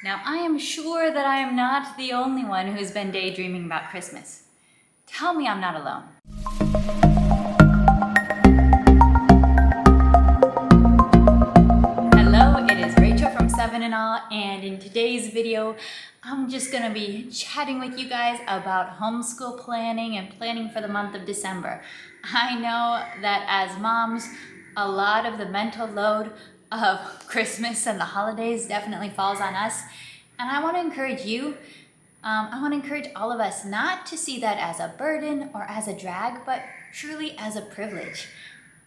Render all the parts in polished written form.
Now, I am sure that I am not the only one who's been daydreaming about Christmas. Tell me I'm not alone. Hello, it is Rachel from 7 and All, and in today's video, I'm just gonna be chatting with you guys about homeschool planning and planning for the month of December. I know that as moms, a lot of the mental load of Christmas and the holidays definitely falls on us. And I want to encourage you, I want to encourage all of us not to see that as a burden or as a drag, but truly as a privilege.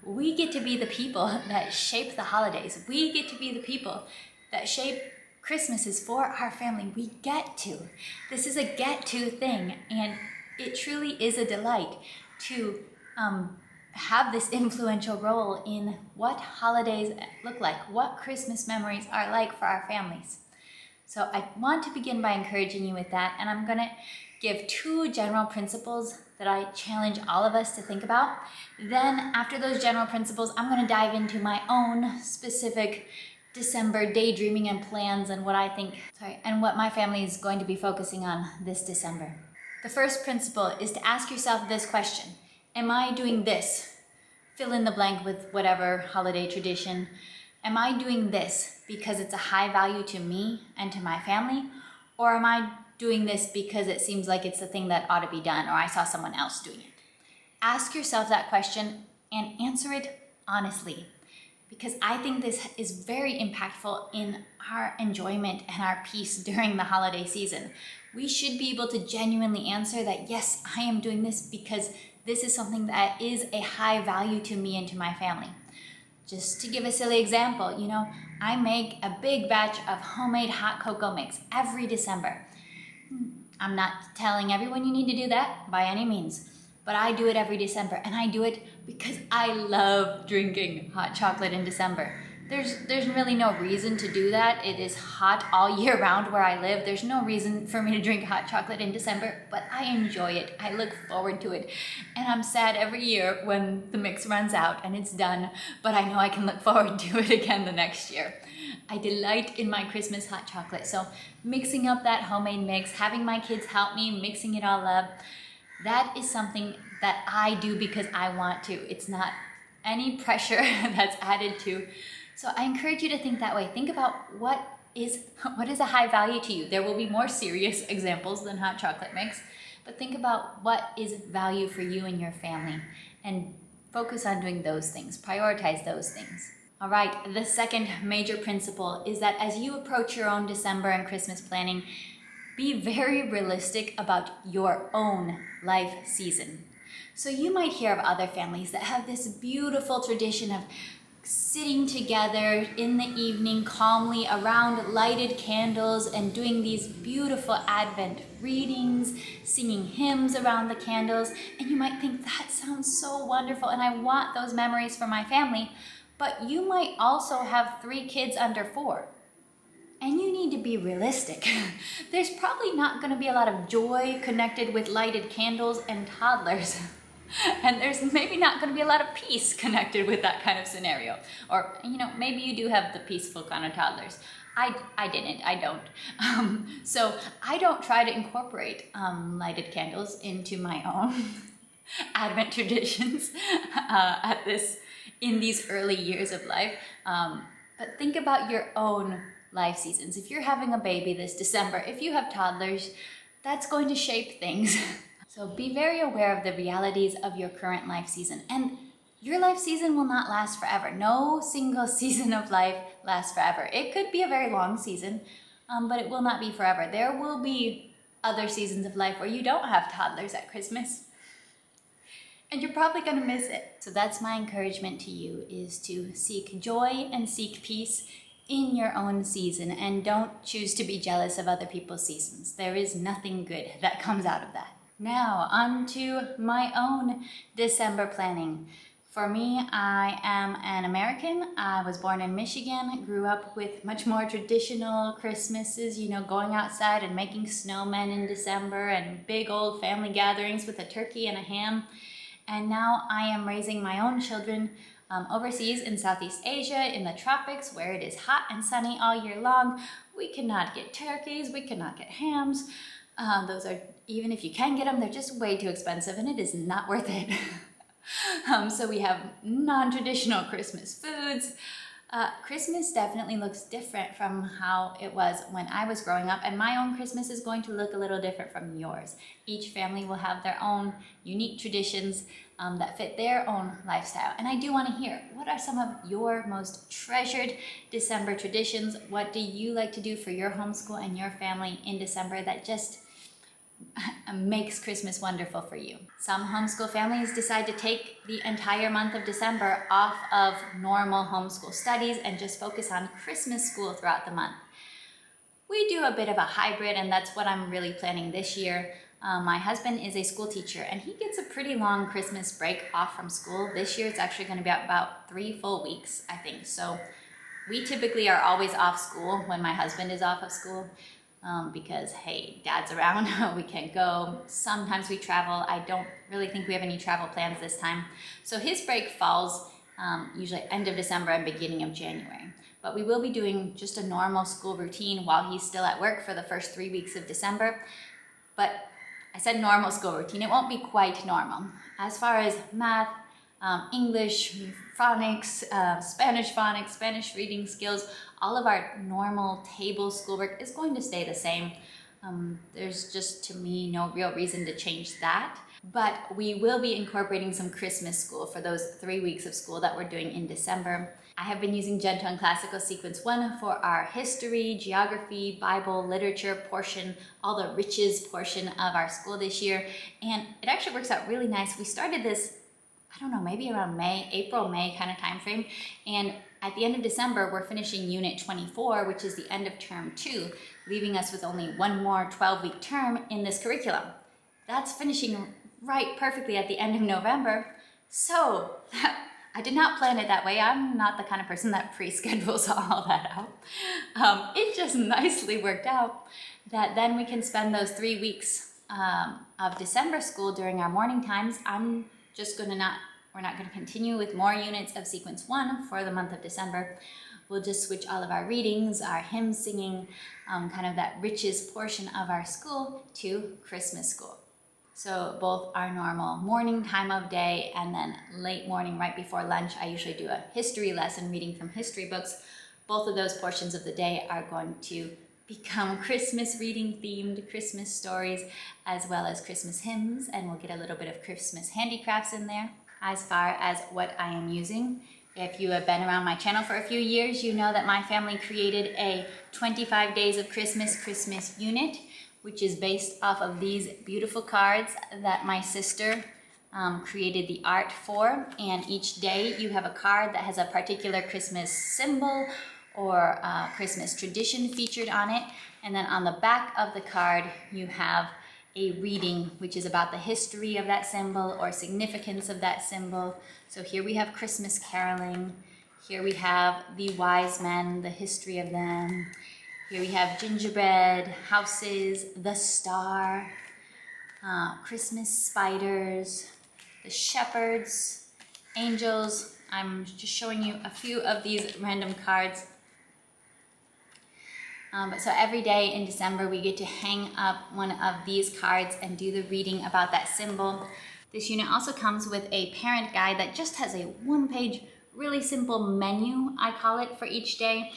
We get to be the people that shape the holidays. We get to be the people that shape Christmases for our family. We get to. This is a get to thing, and it truly is a delight to have this influential role in what holidays look like, what Christmas memories are like for our families. So I want to begin by encouraging you with that, and I'm going to give 2 general principles that I challenge all of us to think about. Then after those general principles, I'm going to dive into my own specific December daydreaming and plans and what I think, and what my family is going to be focusing on this December. The first principle is to ask yourself this question: am I doing this? Fill in the blank with whatever holiday tradition. Am I doing this because it's a high value to me and to my family? Or am I doing this because it seems like it's the thing that ought to be done, or I saw someone else doing it? Ask yourself that question and answer it honestly, because I think this is very impactful in our enjoyment and our peace during the holiday season. We should be able to genuinely answer that, yes, I am doing this because this is something that is a high value to me and to my family. Just to give a silly example, I make a big batch of homemade hot cocoa mix every December. I'm not telling everyone you need to do that by any means, but I do it every December, and I do it because I love drinking hot chocolate in December. There's really no reason to do that. It is hot all year round where I live. There's no reason for me to drink hot chocolate in December, but I enjoy it. I look forward to it. And I'm sad every year when the mix runs out and it's done, but I know I can look forward to it again the next year. I delight in my Christmas hot chocolate. So mixing up that homemade mix, having my kids help me mixing it all up, that is something that I do because I want to. It's not any pressure that's added to. So I encourage you to think that way. Think about what is a high value to you. There will be more serious examples than hot chocolate mix, but think about what is value for you and your family, and focus on doing those things. Prioritize those things. All right, the second major principle is that as you approach your own December and Christmas planning, be very realistic about your own life season. So you might hear of other families that have this beautiful tradition of sitting together in the evening calmly around lighted candles and doing these beautiful Advent readings, singing hymns around the candles. And you might think, that sounds so wonderful and I want those memories for my family. But you might also have 3 kids under 4. And you need to be realistic. There's probably not going to be a lot of joy connected with lighted candles and toddlers. And there's maybe not going to be a lot of peace connected with that kind of scenario. Or, maybe you do have the peaceful kind of toddlers. I don't. So I don't try to incorporate lighted candles into my own Advent traditions in these early years of life. But think about your own life seasons. If you're having a baby this December, if you have toddlers, that's going to shape things. So be very aware of the realities of your current life season. And your life season will not last forever. No single season of life lasts forever. It could be a very long season, but it will not be forever. There will be other seasons of life where you don't have toddlers at Christmas. And you're probably going to miss it. So that's my encouragement to you, is to seek joy and seek peace in your own season, and don't choose to be jealous of other people's seasons. There is nothing good that comes out of that. Now, on to my own December planning. For me, I am an American. I was born in Michigan, grew up with much more traditional Christmases, going outside and making snowmen in December and big old family gatherings with a turkey and a ham. And now I am raising my own children Overseas in Southeast Asia, in the tropics, where it is hot and sunny all year long, we cannot get turkeys, we cannot get hams. Those are, even if you can get them, they're just way too expensive and it is not worth it. So we have non-traditional Christmas foods. Christmas definitely looks different from how it was when I was growing up, and my own Christmas is going to look a little different from yours. Each family will have their own unique traditions that fit their own lifestyle. And I do want to hear, what are some of your most treasured December traditions? What do you like to do for your homeschool and your family in December that just makes Christmas wonderful for you? Some homeschool families decide to take the entire month of December off of normal homeschool studies and just focus on Christmas school throughout the month. We do a bit of a hybrid, and that's what I'm really planning this year. My husband is a school teacher and he gets a pretty long Christmas break off from school. This year it's actually going to be about 3 full weeks, I think. So we typically are always off school when my husband is off of school. Because, hey, dad's around, we can go. Sometimes we travel. I don't really think we have any travel plans this time. So his break falls usually end of December and beginning of January. But we will be doing just a normal school routine while he's still at work for the first 3 weeks of December. But I said normal school routine. It won't be quite normal. As far as math, English, phonics, Spanish reading skills, all of our normal table schoolwork is going to stay the same. There's just, to me, no real reason to change that. But we will be incorporating some Christmas school for those 3 weeks of school that we're doing in December. I have been using Gentle and Classical Sequence 1 for our history, geography, Bible, literature portion, all the riches portion of our school this year. And it actually works out really nice. We started this, I don't know, maybe around April, May kind of time frame. And at the end of December, we're finishing Unit 24, which is the end of Term 2, leaving us with only one more 12-week term in this curriculum. That's finishing right perfectly at the end of November. So I did not plan it that way. I'm not the kind of person that pre-schedules all that out. It just nicely worked out that then we can spend those 3 weeks of December school during our morning times. We're not going to continue with more units of Sequence 1 for the month of December. We'll just switch all of our readings, our hymn singing, kind of that riches portion of our school to Christmas school. So both our normal morning time of day and then late morning right before lunch, I usually do a history lesson reading from history books. Both of those portions of the day are going to become Christmas reading themed Christmas stories as well as Christmas hymns, and we'll get a little bit of Christmas handicrafts in there. As far as what I am using, if you have been around my channel for a few years, you know that my family created a 25 Days of Christmas unit, which is based off of these beautiful cards that my sister created the art for. And each day you have a card that has a particular Christmas symbol or Christmas tradition featured on it. And then on the back of the card, you have a reading which is about the history of that symbol or significance of that symbol. So here we have Christmas caroling. Here we have the wise men, the history of them. Here we have gingerbread, houses, the star, Christmas spiders, the shepherds, angels. I'm just showing you a few of these random cards. So every day in December, we get to hang up one of these cards and do the reading about that symbol. This unit also comes with a parent guide that just has a one-page, really simple menu, I call it, for each day,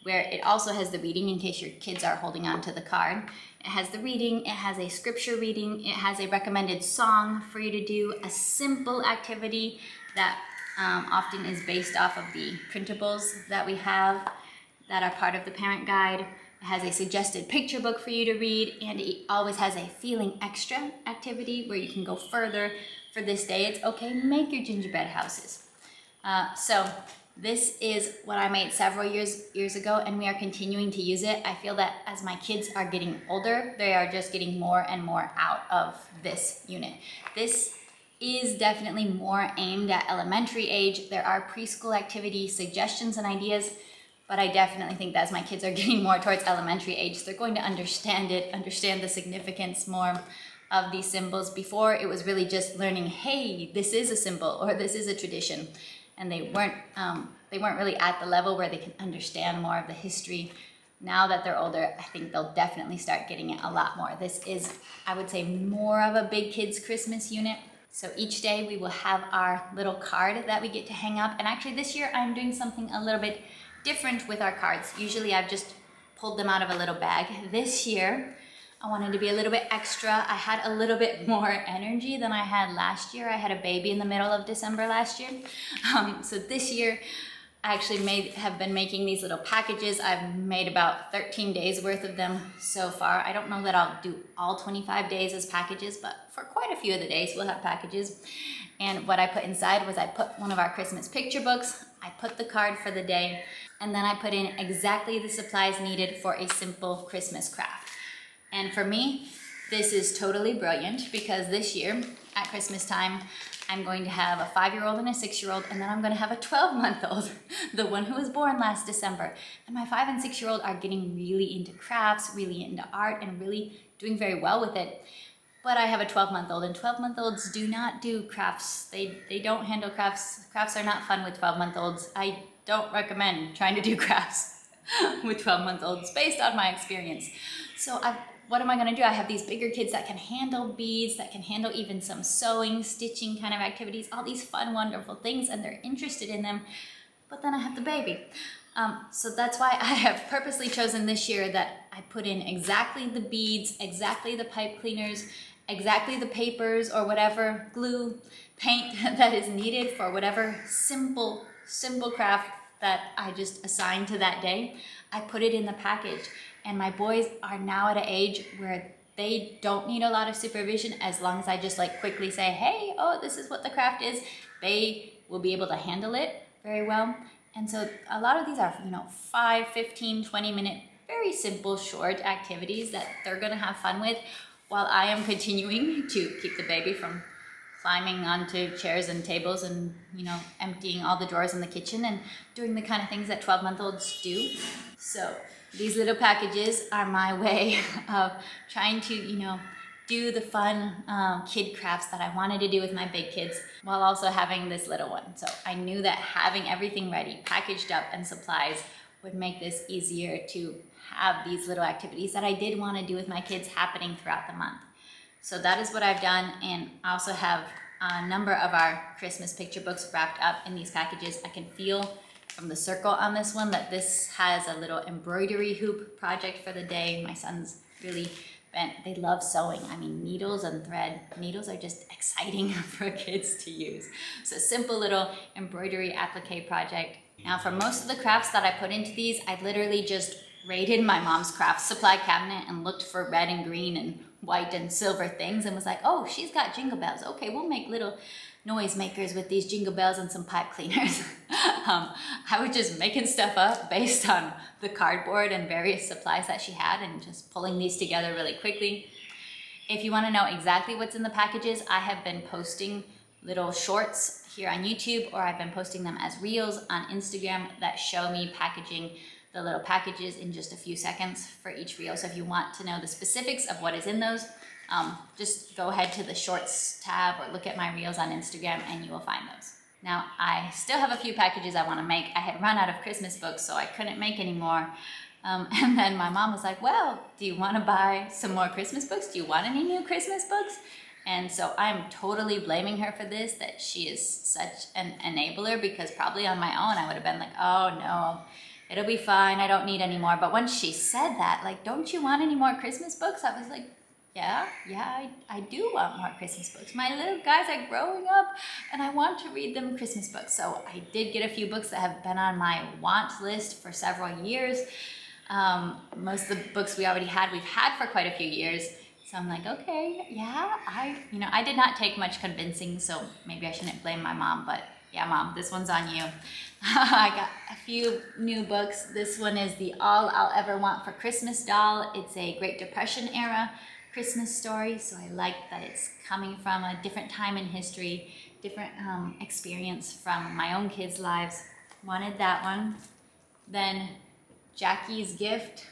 where it also has the reading in case your kids are holding on to the card. It has the reading, it has a scripture reading, it has a recommended song for you to do, a simple activity that often is based off of the printables that we have that are part of the parent guide. It has a suggested picture book for you to read, and it always has a feeling extra activity where you can go further for this day. It's okay, make your gingerbread houses. So this is what I made several years ago, and we are continuing to use it. I feel that as my kids are getting older, they are just getting more and more out of this unit. This is definitely more aimed at elementary age. There are preschool activity suggestions and ideas, but I definitely think that as my kids are getting more towards elementary age, they're going to understand it, understand the significance more of these symbols. Before, it was really just learning, hey, this is a symbol or this is a tradition. and they weren't really at the level where they can understand more of the history. Now that they're older, I think they'll definitely start getting it a lot more. This is, I would say, more of a big kids Christmas unit. So each day we will have our little card that we get to hang up. And actually this year I'm doing something a little bit different with our cards. Usually I've just pulled them out of a little bag. This year I wanted to be a little bit extra. I had a little bit more energy than I had last year. I had a baby in the middle of December last year. So this year I actually have been making these little packages. I've made about 13 days worth of them so far. I don't know that I'll do all 25 days as packages, but for quite a few of the days we'll have packages. And what I put inside was I put one of our Christmas picture books, I put the card for the day, and then I put in exactly the supplies needed for a simple Christmas craft. And for me, this is totally brilliant because this year at Christmas time, I'm going to have a 5-year-old and a 6-year-old, and then I'm going to have a 12-month-old, the one who was born last December. And my 5 and 6-year-old are getting really into crafts, really into art, and really doing very well with it. But I have a 12-month-old, and 12-month-olds do not do crafts. They don't handle crafts. Crafts are not fun with 12-month-olds. I don't recommend trying to do crafts with 12-month-olds based on my experience. So what am I gonna do? I have these bigger kids that can handle beads, that can handle even some sewing, stitching kind of activities, all these fun, wonderful things, and they're interested in them. But then I have the baby. So that's why I have purposely chosen this year that I put in exactly the beads, exactly the pipe cleaners, exactly the papers or whatever glue, paint that is needed for whatever simple craft that I just assigned to that day. I put it in the package. And my boys are now at an age where they don't need a lot of supervision. As long as I just like quickly say, hey, oh, this is what the craft is, they will be able to handle it very well. And so a lot of these are, 5, 15, 20-minute, very simple, short activities that they're gonna have fun with while I am continuing to keep the baby from climbing onto chairs and tables and, emptying all the drawers in the kitchen and doing the kind of things that 12-month-olds do. So these little packages are my way of trying to, do the fun kid crafts that I wanted to do with my big kids while also having this little one. So I knew that having everything ready, packaged up, and supplies would make this easier to have these little activities that I did want to do with my kids happening throughout the month. So that is what I've done, and I also have a number of our Christmas picture books wrapped up in these packages. I can feel from the circle on this one that this has a little embroidery hoop project for the day. My sons really they love sewing. I mean, needles and thread. Needles are just exciting for kids to use. So simple little embroidery applique project. Now for most of the crafts that I put into these, I literally just raided my mom's craft supply cabinet and looked for red and green and white and silver things and was like, oh, she's got jingle bells. Okay, we'll make little noise makers with these jingle bells and some pipe cleaners. I was just making stuff up based on the cardboard and various supplies that she had and just pulling these together really quickly. If you want to know exactly what's in the packages, I have been posting little shorts here on YouTube, or I've been posting them as reels on Instagram that show me packaging the little packages in just a few seconds for each reel. So if you want to know the specifics of what is in those, just go ahead to the shorts tab or look at my reels on Instagram and you will find those. Now, I still have a few packages I want to make. I had run out of Christmas books, so I couldn't make any more. And then my mom was like, well, do you want to buy some more Christmas books? Do you want any new Christmas books? And so I'm totally blaming her for this, that she is such an enabler, because probably on my own I would have been like, oh no, it'll be fine, I don't need any more. But when she said that, like, don't you want any more Christmas books? I was like, yeah, I do want more Christmas books. My little guys are growing up and I want to read them Christmas books. So I did get a few books that have been on my want list for several years. Most of the books we've had for quite a few years. So I'm like, okay, yeah, I did not take much convincing, so maybe I shouldn't blame my mom, but yeah, Mom, this one's on you. I got a few new books. This one is the All I'll Ever Want for Christmas doll. It's a Great Depression era Christmas story, so I like that it's coming from a different time in history, different experience from my own kids' lives. Wanted that one. Then Jackie's Gift,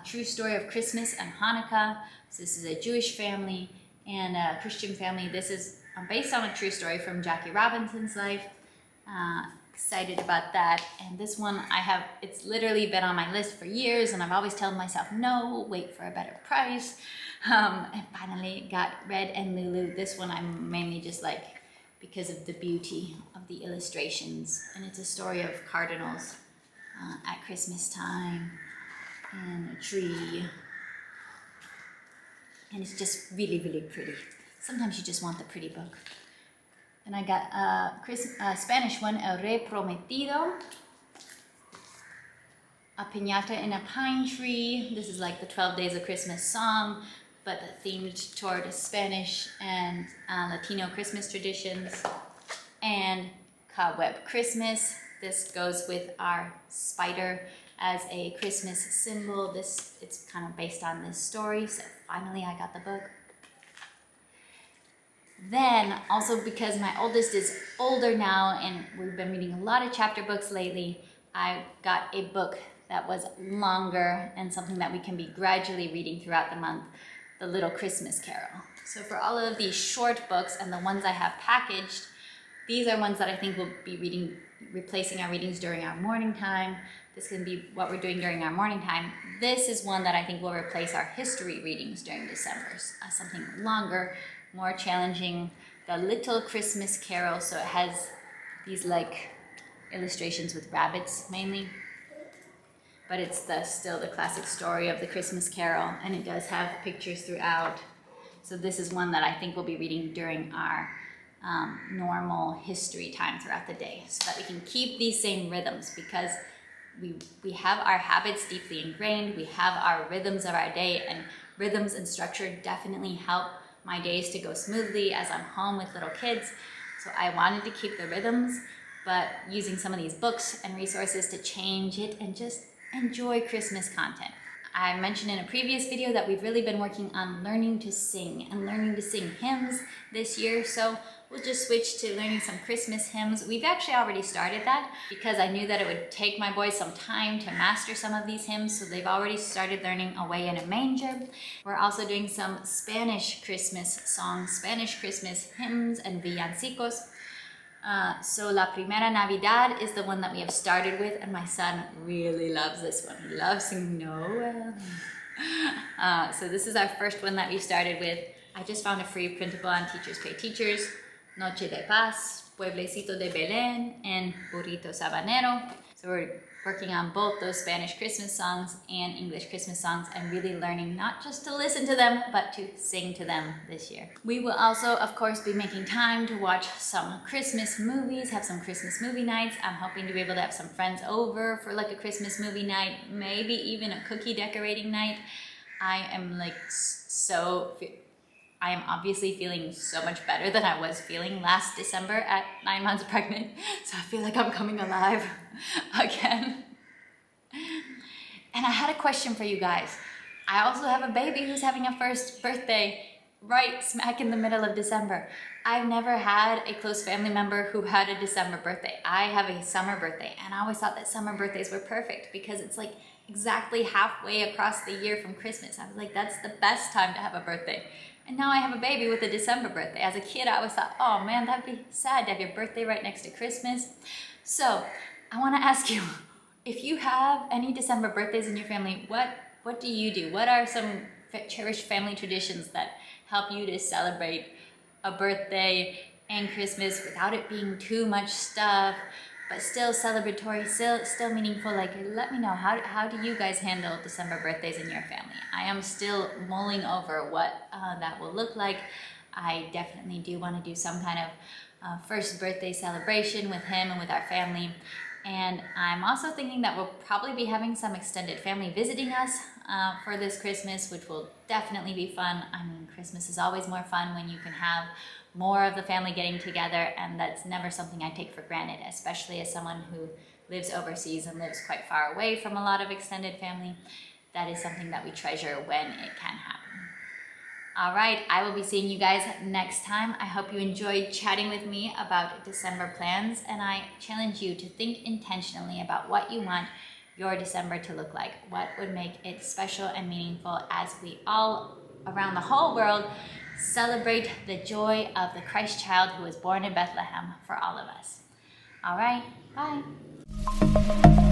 True Story of Christmas and Hanukkah. So this is a Jewish family and a Christian family. This is based on a true story from Jackie Robinson's life. Excited about that. And this one it's literally been on my list for years, and I've always told myself, no, wait for a better price. And finally got Red and Lulu. This one I'm mainly just like because of the beauty of the illustrations. And it's a story of cardinals at Christmas time and a tree. And it's just really, really pretty. Sometimes you just want the pretty book. And I got a Spanish one, El Rey Prometido. A piñata in a pine tree. This is like the 12 Days of Christmas song, but themed toward Spanish and Latino Christmas traditions. And Cobweb Christmas. This goes with our spider as a Christmas symbol. It's kind of based on this story, so finally I got the book. Then, also because my oldest is older now and we've been reading a lot of chapter books lately, I got a book that was longer and something that we can be gradually reading throughout the month, The Little Christmas Carol. So for all of these short books and the ones I have packaged, these are ones that I think we'll be replacing our readings during our morning time. This can be what we're doing during our morning time. This is one that I think will replace our history readings during December. Something longer, more challenging, The Little Christmas Carol. So it has these like illustrations with rabbits mainly, but it's still the classic story of the Christmas Carol, and it does have pictures throughout. So this is one that I think we'll be reading during our normal history time throughout the day, so that we can keep these same rhythms, because we have our habits deeply ingrained, we have our rhythms of our day, and rhythms and structure definitely help my days to go smoothly as I'm home with little kids. So I wanted to keep the rhythms, but using some of these books and resources to change it and just enjoy Christmas content. I mentioned in a previous video that we've really been working on learning to sing and learning to sing hymns this year. So we'll just switch to learning some Christmas hymns. We've actually already started that because I knew that it would take my boys some time to master some of these hymns. So they've already started learning Away in a Manger. We're also doing some Spanish Christmas songs, Spanish Christmas hymns and villancicos. So La Primera Navidad is the one that we have started with, and my son really loves this one. He loves singing Noel. So this is our first one that we started with. I just found a free printable on Teachers Pay Teachers, Noche de Paz, Pueblecito de Belén, and Burrito Sabanero. So we're working on both those Spanish Christmas songs and English Christmas songs, and really learning not just to listen to them, but to sing to them this year. We will also, of course, be making time to watch some Christmas movies, have some Christmas movie nights. I'm hoping to be able to have some friends over for like a Christmas movie night, maybe even a cookie decorating night. I am obviously feeling so much better than I was feeling last December at 9 months pregnant. So I feel like I'm coming alive again. And I had a question for you guys. I also have a baby who's having a first birthday right smack in the middle of December. I've never had a close family member who had a December birthday. I have a summer birthday, and I always thought that summer birthdays were perfect because it's like exactly halfway across the year from Christmas. I was like, that's the best time to have a birthday. And now I have a baby with a December birthday. As a kid, I always thought, oh man, that'd be sad to have your birthday right next to Christmas. So I want to ask you, if you have any December birthdays in your family, what do you do? What are some cherished family traditions that help you to celebrate a birthday and Christmas without it being too much stuff, but still celebratory, still meaningful? Like, let me know, how do you guys handle December birthdays in your family? I am still mulling over what that will look like. I definitely do want to do some kind of first birthday celebration with him and with our family. And I'm also thinking that we'll probably be having some extended family visiting us for this Christmas, which will definitely be fun. I mean, Christmas is always more fun when you can have more of the family getting together, and that's never something I take for granted, especially as someone who lives overseas and lives quite far away from a lot of extended family. That is something that we treasure when it can happen. All right, I will be seeing you guys next time. I hope you enjoyed chatting with me about December plans, and I challenge you to think intentionally about what you want your December to look like. What would make it special and meaningful as we all around the whole world celebrate the joy of the Christ child who was born in Bethlehem for all of us. All right, bye.